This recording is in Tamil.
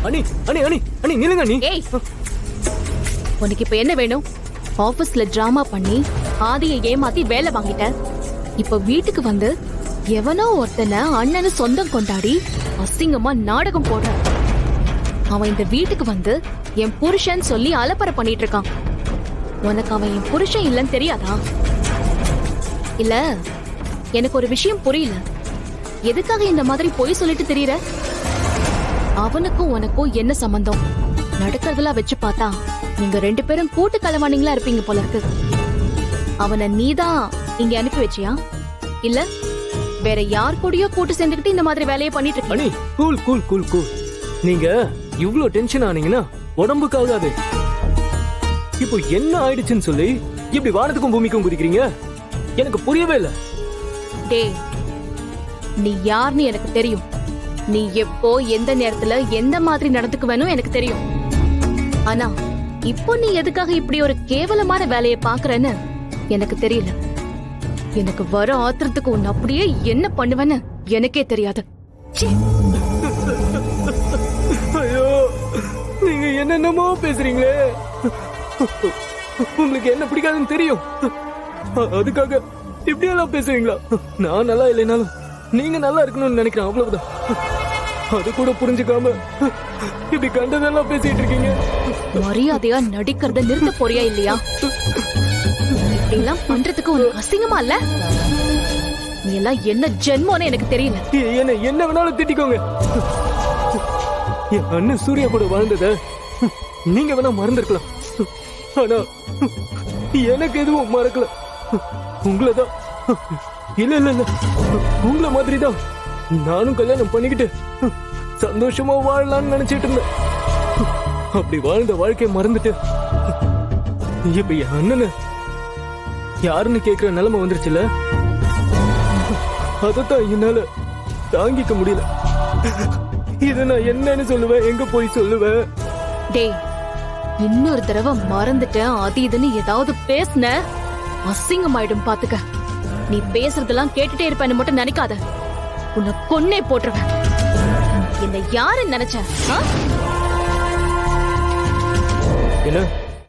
அண்ணி அண்ணி அண்ணி அண்ணி நில்லுங்க அண்ணி. ஏய், உனக்கு இப்ப என்ன வேணும்? ஆபீஸ்ல டிராமா பண்ணி ஆதியை ஏமாத்தி வேலை வாங்கிட்ட. இப்ப வீட்டுக்கு வந்து எவனோ ஒருத்தனை அண்ணனு சொந்தம் கொண்டாடி அசிங்கமா நாடகம் போடுற. அவன் இந்த வீட்டுக்கு வந்து என் புருஷன் சொல்லி அலப்பறை பண்ணிட்டு இருக்கான். உனக்கு அவன் என் புருஷன் இல்லன்னு தெரியாதா? இல்ல, எனக்கு ஒரு விஷயம் புரியல. எதுக்காக இந்த மாதிரி பொய் சொல்லிட்டு தெரியற? அவனுக்கும் உனக்கும் என்ன சம்பந்தம்? நடக்கிறதெல்லாம் வச்சு பார்த்தா நீங்க 2 பேரும் கூட்டு கலவாணிங்களா இருப்பீங்க போல இருக்கு. அவனை நீதான் இங்க அனுப்பி வச்சியா, இல்ல வேற யார் கூடயோ கூட்டு சேர்ந்துக்கிட்டு இந்த மாதிரி வேலையை பண்ணிட்டு இருக்க? அண்ணி கூல் கூல் கூல் கூல். நீங்க இவ்ளோ டென்ஷன் ஆனீங்கன்னா உடம்புக்கு ஆகாது. இப்போ என்ன ஆயிடுச்சுன்னு சொல்லி இப்படி வானத்துக்கும் பூமிக்கும் குதிக்கிறீங்க? எனக்கு புரியவே இல்ல. டேய், நீ யாருன்னு எனக்கு தெரியும். நீ எப்போ எந்த நேரத்துல எந்த மாதிரி நடந்துக்குவேனும் எனக்கு தெரியும். ஆனா இப்போ நீ எதுக்காக இப்படி ஒரு கேவலமான வேலையை பாக்குறன்னு எனக்கு தெரியல. எனக்கு வர ஆத்திரத்துக்கு உன்னை அப்படியே என்ன பண்ணுவேன்னு எனக்கே தெரியாது. ச்சீ. ஐயோ, நீங்க என்னென்னமோ பேசுறீங்களே. உங்களுக்கு என்ன பிடிக்காதுன்னு தெரியும். அதுக்காக இப்படி எல்லாம் பேசுவீங்களா? நான் நல்லா இல்லைனாலும் நீங்க நல்லா இருக்கணும்னு நினைக்கிறேன், அவ்வளவுதான். அது கூட புரிஞ்சுக்காம இப்படி கண்டதெல்லாம் பேசிட்டு இருக்கீங்க. மரியாதையா நடிக்கிறத நிறுத்த போறியா இல்லையா? இப்படி எல்லாம் பண்றதுக்கு உனக்கு அசிங்கமா இல்ல? நீ எல்லாம் என்ன ஜென்மோன்னு எனக்கு தெரியல. என்ன வேணாலும் திட்டிக்கோங்க. என் அண்ணன் சூர்யா கூட வாழ்ந்தத நீங்க வேணா மறந்துருக்கலாம். ஆனா எனக்கு எதுவும் மறக்கல. உங்களதான் இல்ல இல்ல இல்ல உங்களை மாதிரி தான் நானும் கல்யாணம் பண்ணிக்கிட்டு சந்தோஷமா வாழலாம்னு நினைச்சிட்டு இருந்தேன். அப்படி வாழ்ந்த வாழ்க்கையை மறந்துட்டு இப்ப என் அண்ணனை யாருன்னு கேக்குற நிலைமை வந்துருச்சுல. அதத்தான் என்னால தாங்கிக்க முடியல. இத நான் என்னன்னு சொல்லுவேன், எங்க போய் சொல்லுவேன்? டேய், இன்னொரு தடவை மறந்துட்டேன் அது இதுன்னு ஏதாவது பேசுன அசிங்கமாயிடும் பாத்துக்க. நீ பேசுறதெல்லாம் கேட்டுட்டே இருப்பேன்னு மட்டும் நினைக்காத. உன்னை கொன்னே போட்டுருவேன். என்ன யாருன்னு நினைச்ச? என்ன